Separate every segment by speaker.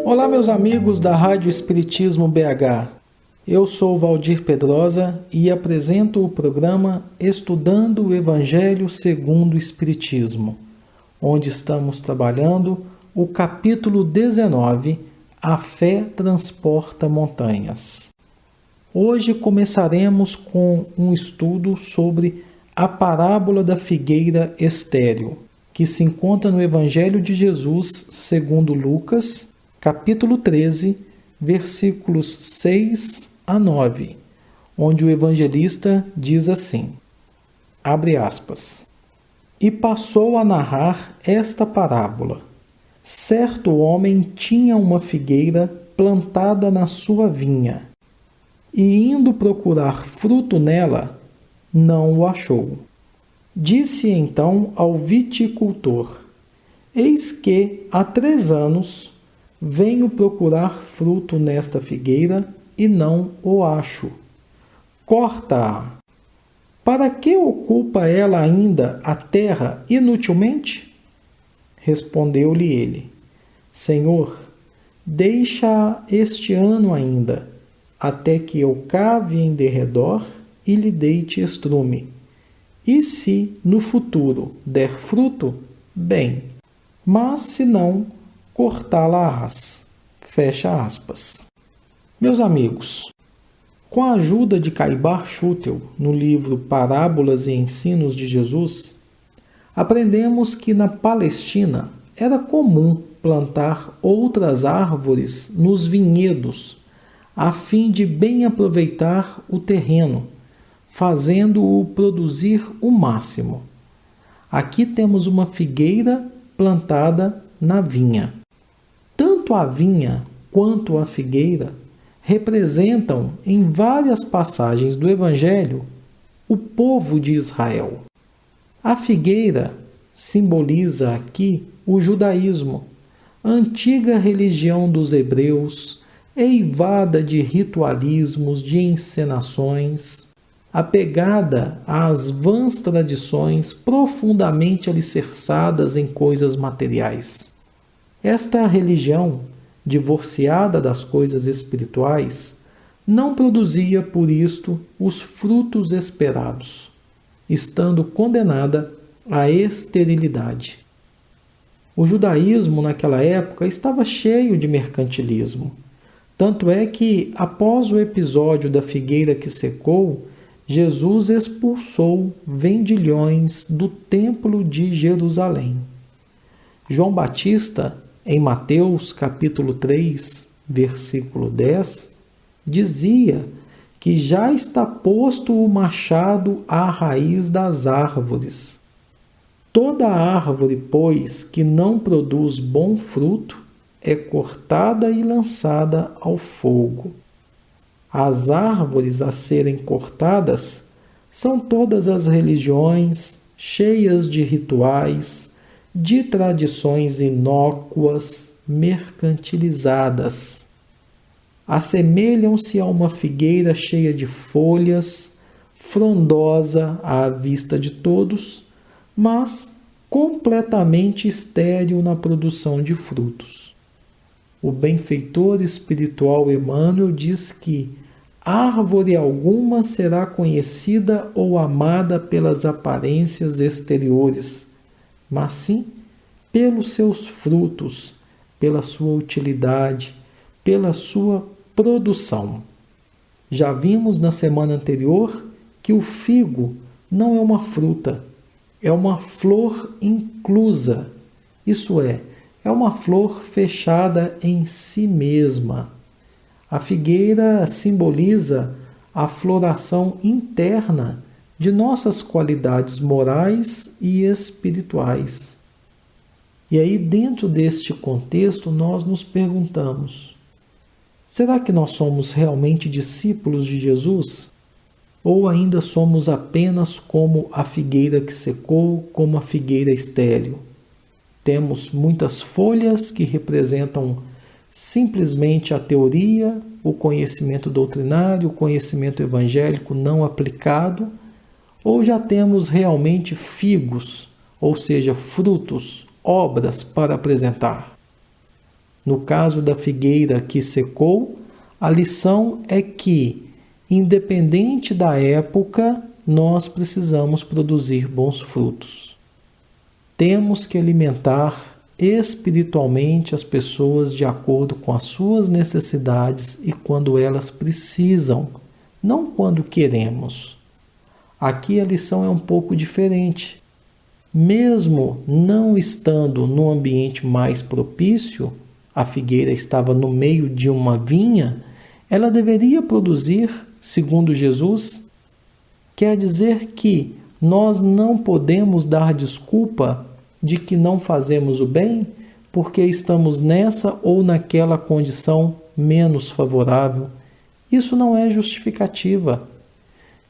Speaker 1: Olá, meus amigos da Rádio Espiritismo BH. Eu sou Valdir Pedrosa e apresento o programa Estudando o Evangelho segundo o Espiritismo, onde estamos trabalhando o capítulo 19, A Fé Transporta Montanhas. Hoje começaremos com um estudo sobre a parábola da figueira estéril, que se encontra no Evangelho de Jesus segundo Lucas, capítulo 13, versículos 6 a 9, onde o evangelista diz assim, abre aspas, e passou a narrar esta parábola. Certo homem tinha uma figueira plantada na sua vinha, e indo procurar fruto nela, não o achou. Disse então ao viticultor, eis que há 3 anos venho procurar fruto nesta figueira e não o acho. Corta-a. Para que ocupa ela ainda a terra inutilmente? Respondeu-lhe ele, Senhor, deixa-a este ano ainda, até que eu cave em derredor e lhe deite estrume. E se no futuro der fruto, bem, mas se não, cortá-la-ás. Fecha aspas. Meus amigos, com a ajuda de Caibar Schutel, no livro Parábolas e Ensinos de Jesus, aprendemos que na Palestina era comum plantar outras árvores nos vinhedos, a fim de bem aproveitar o terreno, fazendo-o produzir o máximo. Aqui temos uma figueira plantada na vinha. Tanto a vinha quanto a figueira representam, em várias passagens do Evangelho, o povo de Israel. A figueira simboliza aqui o judaísmo, a antiga religião dos hebreus, eivada de ritualismos, de encenações, apegada às vãs tradições profundamente alicerçadas em coisas materiais. Esta religião, divorciada das coisas espirituais, não produzia por isto os frutos esperados, estando condenada à esterilidade. O judaísmo naquela época estava cheio de mercantilismo, tanto é que, após o episódio da figueira que secou, Jesus expulsou vendilhões do templo de Jerusalém. João Batista, em Mateus capítulo 3, versículo 10, dizia que já está posto o machado à raiz das árvores. Toda árvore, pois, que não produz bom fruto, é cortada e lançada ao fogo. As árvores a serem cortadas são todas as religiões cheias de rituais, de tradições inócuas, mercantilizadas. Assemelham-se a uma figueira cheia de folhas, frondosa à vista de todos, mas completamente estéril na produção de frutos. O benfeitor espiritual Emmanuel diz que árvore alguma será conhecida ou amada pelas aparências exteriores, mas sim pelos seus frutos, pela sua utilidade, pela sua produção. Já vimos na semana anterior que o figo não é uma fruta, é uma flor inclusa, isso é uma flor fechada em si mesma. A figueira simboliza a floração interna de nossas qualidades morais e espirituais. E aí, dentro deste contexto, nós nos perguntamos: será que nós somos realmente discípulos de Jesus? Ou ainda somos apenas como a figueira que secou, como a figueira estéril? Temos muitas folhas que representam simplesmente a teoria, o conhecimento doutrinário, o conhecimento evangélico não aplicado, ou já temos realmente figos, ou seja, frutos, obras para apresentar? No caso da figueira que secou, a lição é que, independente da época, nós precisamos produzir bons frutos. Temos que alimentar espiritualmente as pessoas de acordo com as suas necessidades e quando elas precisam, não quando queremos. Aqui a lição é um pouco diferente. Mesmo não estando num ambiente mais propício, a figueira estava no meio de uma vinha, ela deveria produzir, segundo Jesus. Quer dizer que nós não podemos dar desculpa de que não fazemos o bem porque estamos nessa ou naquela condição menos favorável. Isso não é justificativa.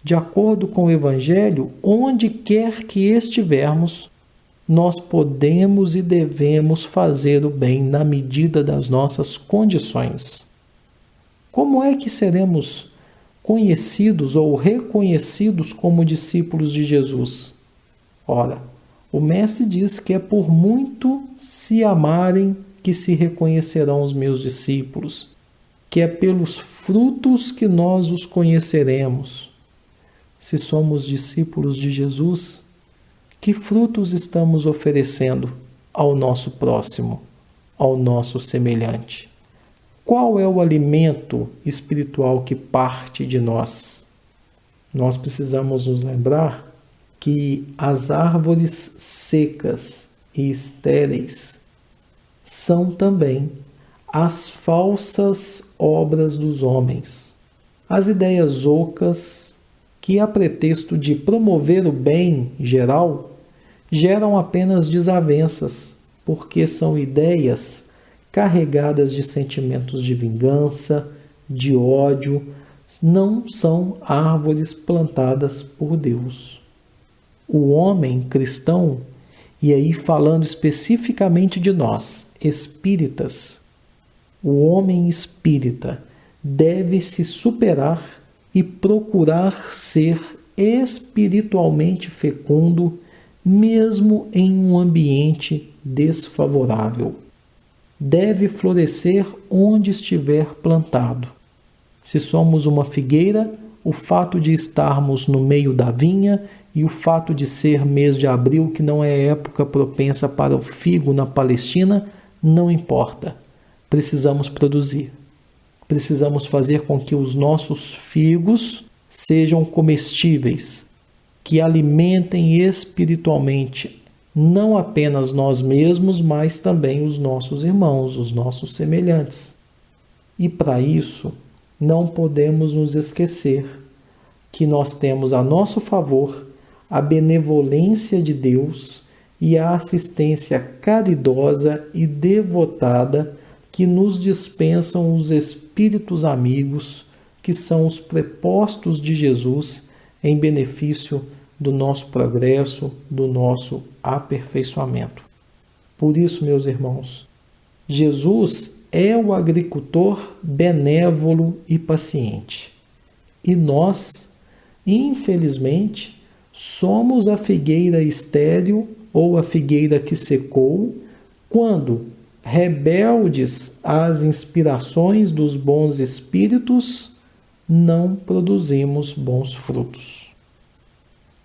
Speaker 1: De acordo com o Evangelho, onde quer que estivermos, nós podemos e devemos fazer o bem na medida das nossas condições. Como é que seremos conhecidos ou reconhecidos como discípulos de Jesus? Ora, o Mestre diz que é por muito se amarem que se reconhecerão os meus discípulos, que é pelos frutos que nós os conheceremos. Se somos discípulos de Jesus, que frutos estamos oferecendo ao nosso próximo, ao nosso semelhante? Qual é o alimento espiritual que parte de nós? Nós precisamos nos lembrar que as árvores secas e estéreis são também as falsas obras dos homens, as ideias ocas que, a pretexto de promover o bem geral, geram apenas desavenças, porque são ideias carregadas de sentimentos de vingança, de ódio, não são árvores plantadas por Deus. O homem cristão, e aí falando especificamente de nós, espíritas, o homem espírita deve se superar e procurar ser espiritualmente fecundo, mesmo em um ambiente desfavorável. Deve florescer onde estiver plantado. Se somos uma figueira, o fato de estarmos no meio da vinha e o fato de ser mês de abril, que não é época propensa para o figo na Palestina, não importa. Precisamos produzir. Precisamos fazer com que os nossos figos sejam comestíveis, que alimentem espiritualmente não apenas nós mesmos, mas também os nossos irmãos, os nossos semelhantes. E para isso, não podemos nos esquecer que nós temos a nosso favor a benevolência de Deus e a assistência caridosa e devotada que nos dispensam os espíritos amigos, que são os prepostos de Jesus em benefício do nosso progresso, do nosso aperfeiçoamento. Por isso, meus irmãos, Jesus é o agricultor benévolo e paciente. E nós, infelizmente, somos a figueira estéril ou a figueira que secou, quando, rebeldes às inspirações dos bons espíritos, não produzimos bons frutos.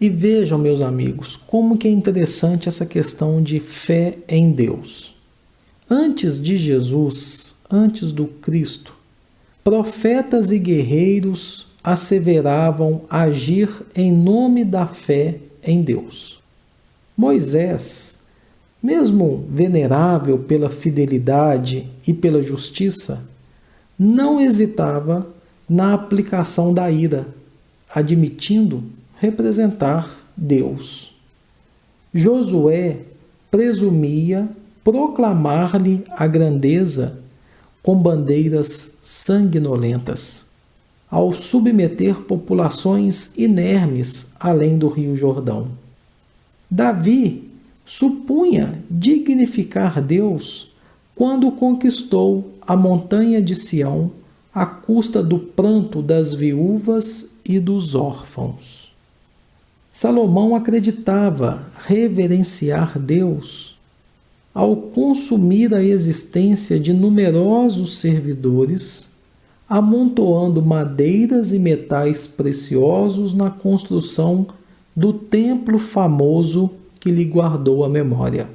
Speaker 1: E vejam, meus amigos, como que é interessante essa questão de fé em Deus. Antes de Jesus, antes do Cristo, profetas e guerreiros asseveravam agir em nome da fé em Deus. Moisés, mesmo venerável pela fidelidade e pela justiça, não hesitava na aplicação da ira, admitindo representar Deus. Josué presumia proclamar-lhe a grandeza com bandeiras sanguinolentas, ao submeter populações inermes além do Rio Jordão. Davi supunha dignificar Deus quando conquistou a montanha de Sião à custa do pranto das viúvas e dos órfãos. Salomão acreditava reverenciar Deus ao consumir a existência de numerosos servidores, amontoando madeiras e metais preciosos na construção do templo famoso que lhe guardou a memória.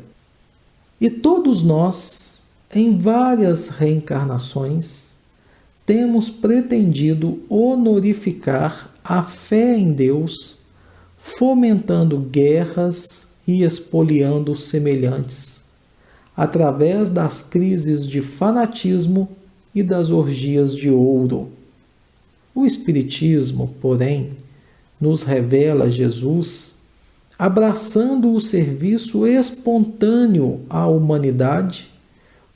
Speaker 1: E todos nós, em várias reencarnações, temos pretendido honorificar a fé em Deus, fomentando guerras e espoliando os semelhantes, através das crises de fanatismo e das orgias de ouro. O Espiritismo, porém, nos revela Jesus abraçando o serviço espontâneo à humanidade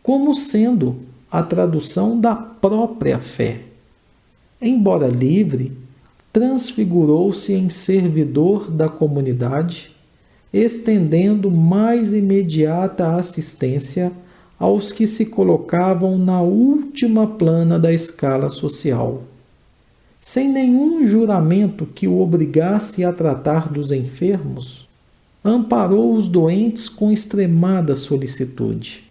Speaker 1: como sendo a tradução da própria fé. Embora livre, transfigurou-se em servidor da comunidade, estendendo mais imediata assistência aos que se colocavam na última plana da escala social. Sem nenhum juramento que o obrigasse a tratar dos enfermos, amparou os doentes com extremada solicitude.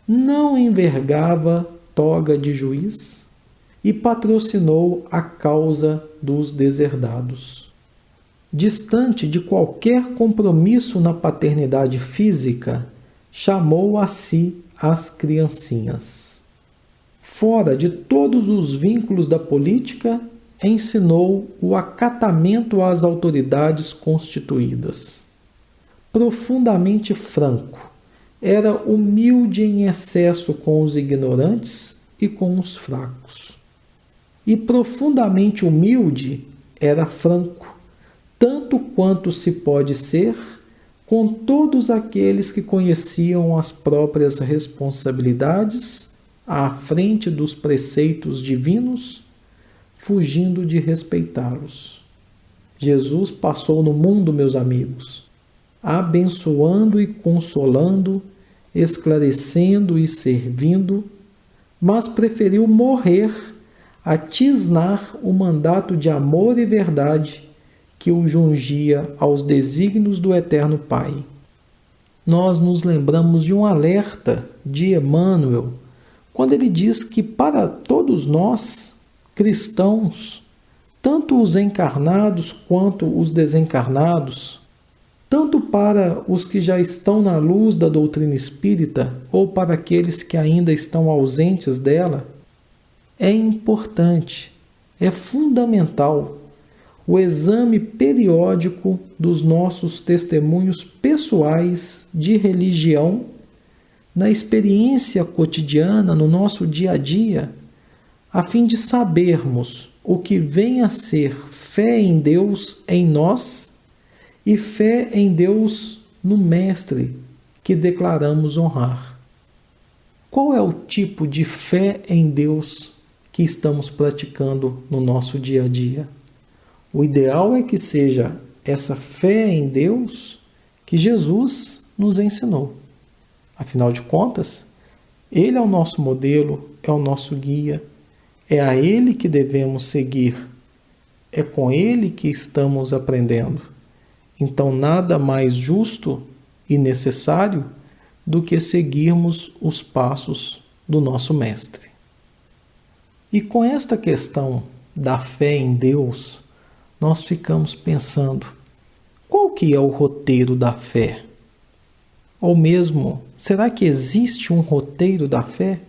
Speaker 1: Não envergava toga de juiz e patrocinou a causa dos deserdados. Distante de qualquer compromisso na paternidade física, chamou a si as criancinhas. Fora de todos os vínculos da política, ensinou o acatamento às autoridades constituídas. Profundamente franco, era humilde em excesso com os ignorantes e com os fracos. E profundamente humilde, era franco, tanto quanto se pode ser, com todos aqueles que conheciam as próprias responsabilidades à frente dos preceitos divinos, fugindo de respeitá-los. Jesus passou no mundo, meus amigos, abençoando e consolando, esclarecendo e servindo, mas preferiu morrer a tisnar o mandato de amor e verdade que o jungia aos desígnios do Eterno Pai. Nós nos lembramos de um alerta de Emmanuel, quando ele diz que para todos nós, cristãos, tanto os encarnados quanto os desencarnados, tanto para os que já estão na luz da doutrina espírita ou para aqueles que ainda estão ausentes dela, é importante, é fundamental o exame periódico dos nossos testemunhos pessoais de religião na experiência cotidiana, no nosso dia a dia, a fim de sabermos o que vem a ser fé em Deus em nós e fé em Deus no Mestre que declaramos honrar. Qual é o tipo de fé em Deus que estamos praticando no nosso dia a dia? O ideal é que seja essa fé em Deus que Jesus nos ensinou. Afinal de contas, Ele é o nosso modelo, é o nosso guia, é a Ele que devemos seguir, é com Ele que estamos aprendendo. Então, nada mais justo e necessário do que seguirmos os passos do nosso Mestre. E com esta questão da fé em Deus, nós ficamos pensando, qual que é o roteiro da fé? Ou mesmo, será que existe um roteiro da fé?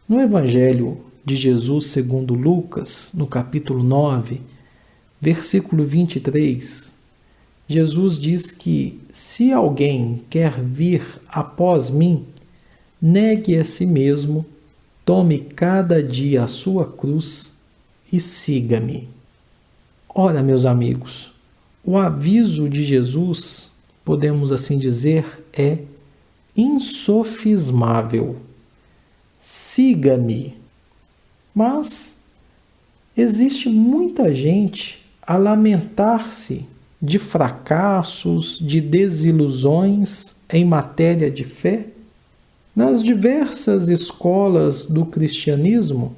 Speaker 1: No Evangelho de Jesus segundo Lucas, no capítulo 9, versículo 23, Jesus diz que se alguém quer vir após mim, negue a si mesmo, tome cada dia a sua cruz e siga-me. Ora, meus amigos, o aviso de Jesus, podemos assim dizer, é insofismável. Siga-me. Mas existe muita gente a lamentar-se de fracassos, de desilusões em matéria de fé. nas diversas escolas do cristianismo,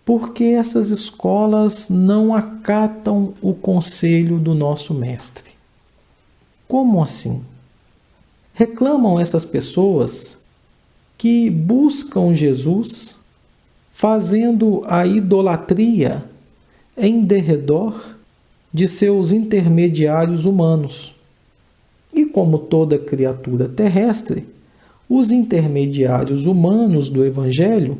Speaker 1: porque essas escolas não acatam o conselho do nosso mestre. Como assim? Reclamam essas pessoas que buscam Jesus fazendo a idolatria em derredor de seus intermediários humanos. E como toda criatura terrestre, os intermediários humanos do Evangelho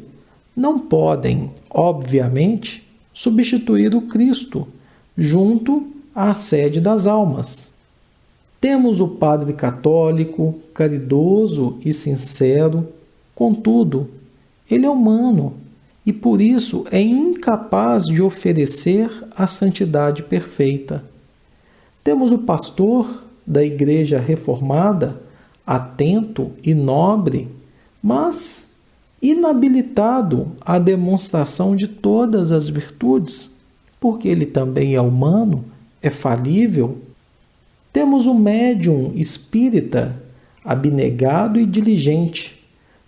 Speaker 1: não podem, obviamente, substituir o Cristo junto à sede das almas. Temos o padre católico, caridoso e sincero, contudo, ele é humano e por isso é incapaz de oferecer a santidade perfeita. Temos o pastor da Igreja Reformada, atento e nobre, mas inabilitado à demonstração de todas as virtudes, porque ele também é humano, é falível. Temos o médium espírita, abnegado e diligente,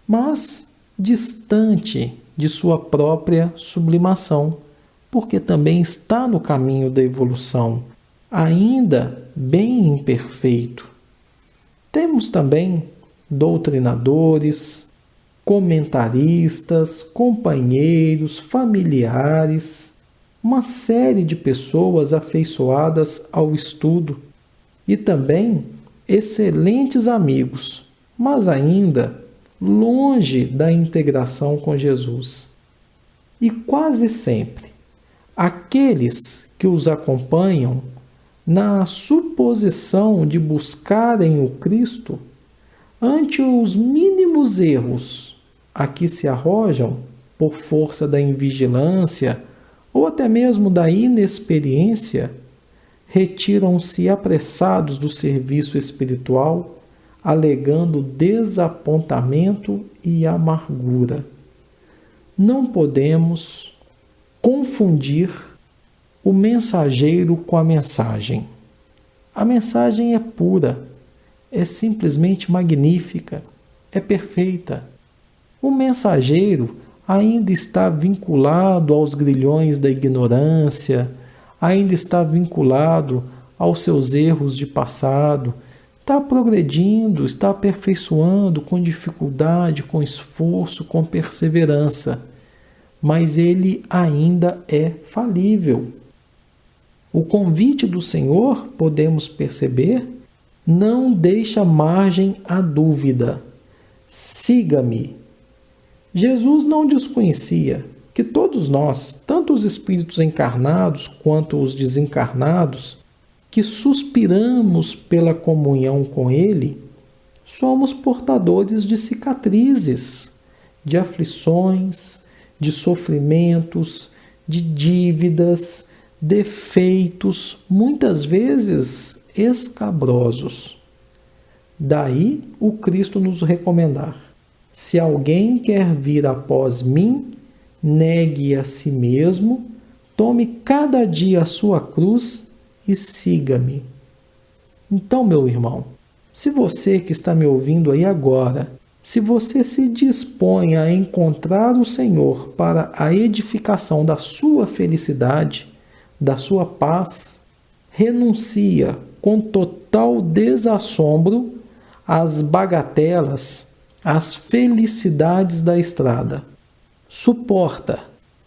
Speaker 1: mas distante de sua própria sublimação, porque também está no caminho da evolução, ainda bem imperfeito. Temos também doutrinadores, comentaristas, companheiros, familiares, uma série de pessoas afeiçoadas ao estudo e também excelentes amigos, mas ainda longe da integração com Jesus. E quase sempre, aqueles que os acompanham, na suposição de buscarem o Cristo, ante os mínimos erros a que se arrojam por força da invigilância ou até mesmo da inexperiência, retiram-se apressados do serviço espiritual, alegando desapontamento e amargura. Não podemos confundir o mensageiro com a mensagem. A mensagem é pura, é simplesmente magnífica, é perfeita. O mensageiro ainda está vinculado aos grilhões da ignorância, ainda está vinculado aos seus erros de passado, está progredindo, está aperfeiçoando com dificuldade, com esforço, com perseverança, mas ele ainda é falível. O convite do Senhor, podemos perceber, não deixa margem à dúvida. Siga-me. Jesus não desconhecia que todos nós, tanto os espíritos encarnados quanto os desencarnados, que suspiramos pela comunhão com Ele, somos portadores de cicatrizes, de aflições, de sofrimentos, de dívidas, defeitos, muitas vezes escabrosos. Daí o Cristo nos recomendar: se alguém quer vir após mim, negue a si mesmo, tome cada dia a sua cruz e siga-me. Então, meu irmão, se você que está me ouvindo aí agora, se você se dispõe a encontrar o Senhor para a edificação da sua felicidade, da sua paz, renuncia com total desassombro às bagatelas, às felicidades da estrada. Suporta,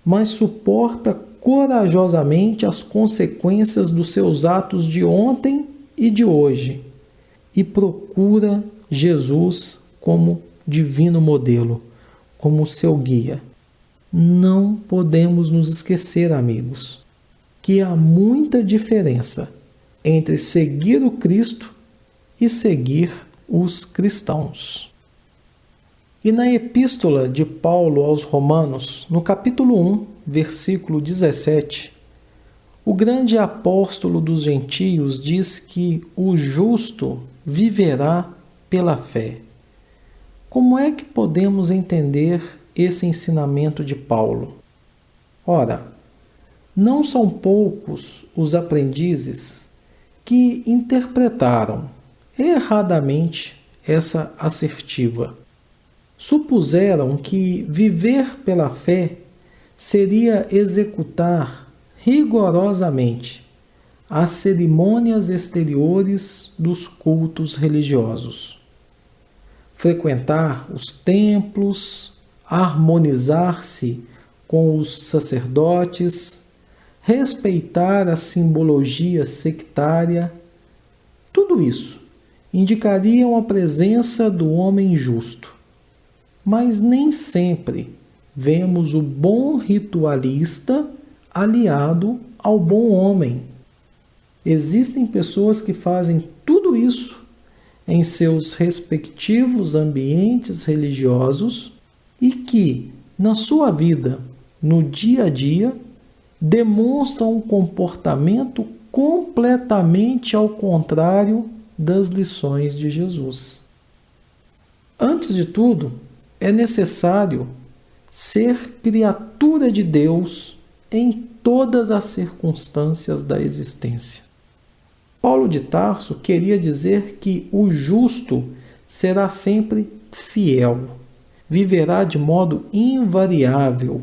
Speaker 1: mas suporta corajosamente as consequências dos seus atos de ontem e de hoje e procura Jesus como divino modelo, como seu guia. Não podemos nos esquecer, amigos, que há muita diferença entre seguir o Cristo e seguir os cristãos. E na epístola de Paulo aos Romanos, no capítulo 1, versículo 17, o grande apóstolo dos gentios diz que o justo viverá pela fé. Como é que podemos entender esse ensinamento de Paulo? Ora, não são poucos os aprendizes que interpretaram erradamente essa assertiva. supuseram que viver pela fé seria executar rigorosamente as cerimônias exteriores dos cultos religiosos, frequentar os templos, harmonizar-se com os sacerdotes, respeitar a simbologia sectária. Tudo isso indicariam a presença do homem justo. Mas nem sempre vemos o bom ritualista aliado ao bom homem. Existem pessoas que fazem tudo isso em seus respectivos ambientes religiosos e que, na sua vida, no dia a dia, demonstram um comportamento completamente ao contrário das lições de Jesus. Antes de tudo, é necessário ser criatura de Deus em todas as circunstâncias da existência. Paulo de Tarso queria dizer que o justo será sempre fiel, viverá de modo invariável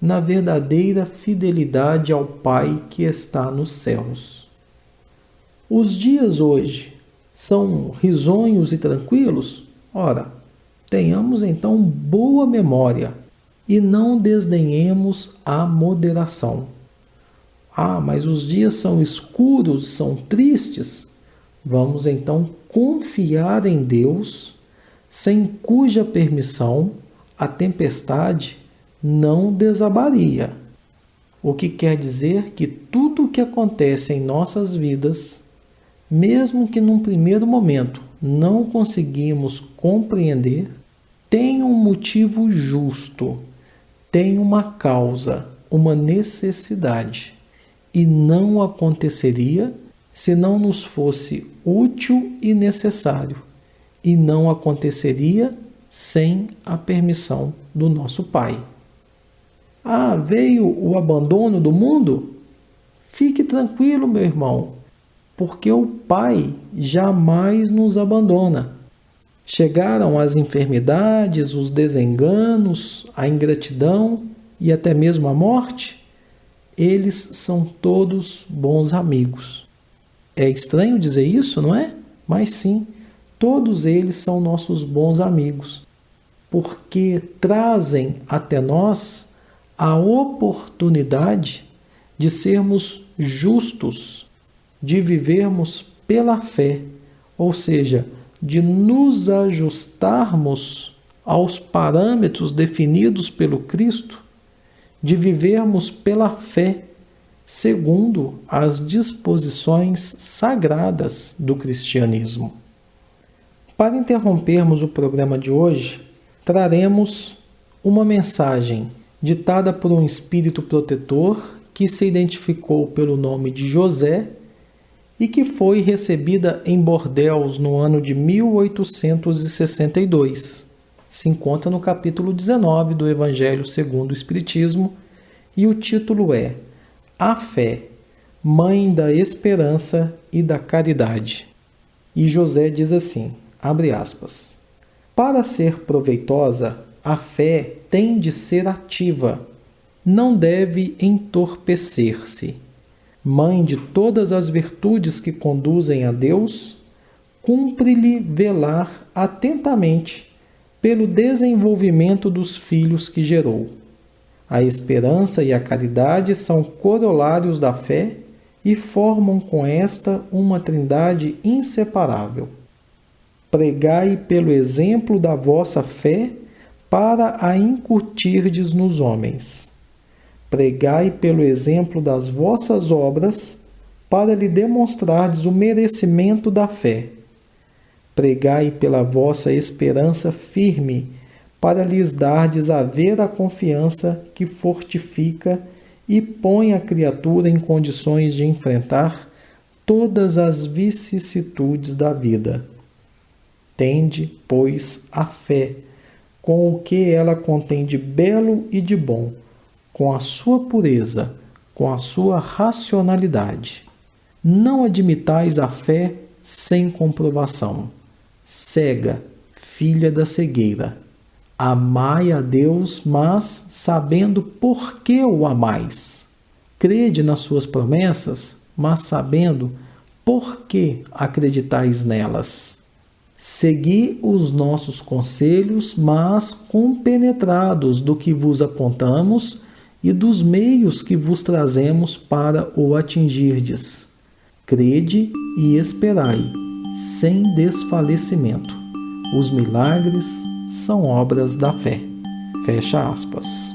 Speaker 1: na verdadeira fidelidade ao Pai que está nos céus. Os dias hoje são risonhos e tranquilos? Ora, tenhamos então boa memória e não desdenhemos a moderação. Mas os dias são escuros, são tristes? Vamos então confiar em Deus, sem cuja permissão a tempestade não desabaria. O que quer dizer que tudo o que acontece em nossas vidas, mesmo que num primeiro momento não conseguimos compreender, tem um motivo justo, tem uma causa, uma necessidade, e não aconteceria se não nos fosse útil e necessário, e não aconteceria sem a permissão do nosso Pai. Veio o abandono do mundo? Fique tranquilo, meu irmão, porque o Pai jamais nos abandona. Chegaram as enfermidades, os desenganos, a ingratidão e até mesmo a morte? Eles são todos bons amigos. É estranho dizer isso, não é? Mas sim, todos eles são nossos bons amigos, porque trazem até nós a oportunidade de sermos justos, de vivermos pela fé, ou seja, de nos ajustarmos aos parâmetros definidos pelo Cristo, de vivermos pela fé, segundo as disposições sagradas do cristianismo. Para interrompermos o programa de hoje, traremos uma mensagem ditada por um espírito protetor que se identificou pelo nome de José e que foi recebida em Bordeaux no ano de 1862. Se encontra no capítulo 19 do Evangelho segundo o Espiritismo e o título é A Fé, Mãe da Esperança e da Caridade. E José diz assim, abre aspas, para ser proveitosa, a fé tem de ser ativa, não deve entorpecer-se. Mãe de todas as virtudes que conduzem a Deus, cumpre-lhe velar atentamente pelo desenvolvimento dos filhos que gerou. A esperança e a caridade são corolários da fé e formam com esta uma trindade inseparável. Pregai pelo exemplo da vossa fé para a incutirdes nos homens. Pregai pelo exemplo das vossas obras para lhe demonstrardes o merecimento da fé. Pregai pela vossa esperança firme para lhes dardes a ver a confiança que fortifica e põe a criatura em condições de enfrentar todas as vicissitudes da vida. Tende, pois, a fé, com o que ela contém de belo e de bom, com a sua pureza, com a sua racionalidade. Não admitais a fé sem comprovação. Cega, filha da cegueira. Amai a Deus, mas sabendo por que o amais. Crede nas suas promessas, mas sabendo por que acreditais nelas. Segui os nossos conselhos, mas compenetrados do que vos apontamos e dos meios que vos trazemos para o atingirdes. Crede e esperai, sem desfalecimento. Os milagres são obras da fé. Fecha aspas.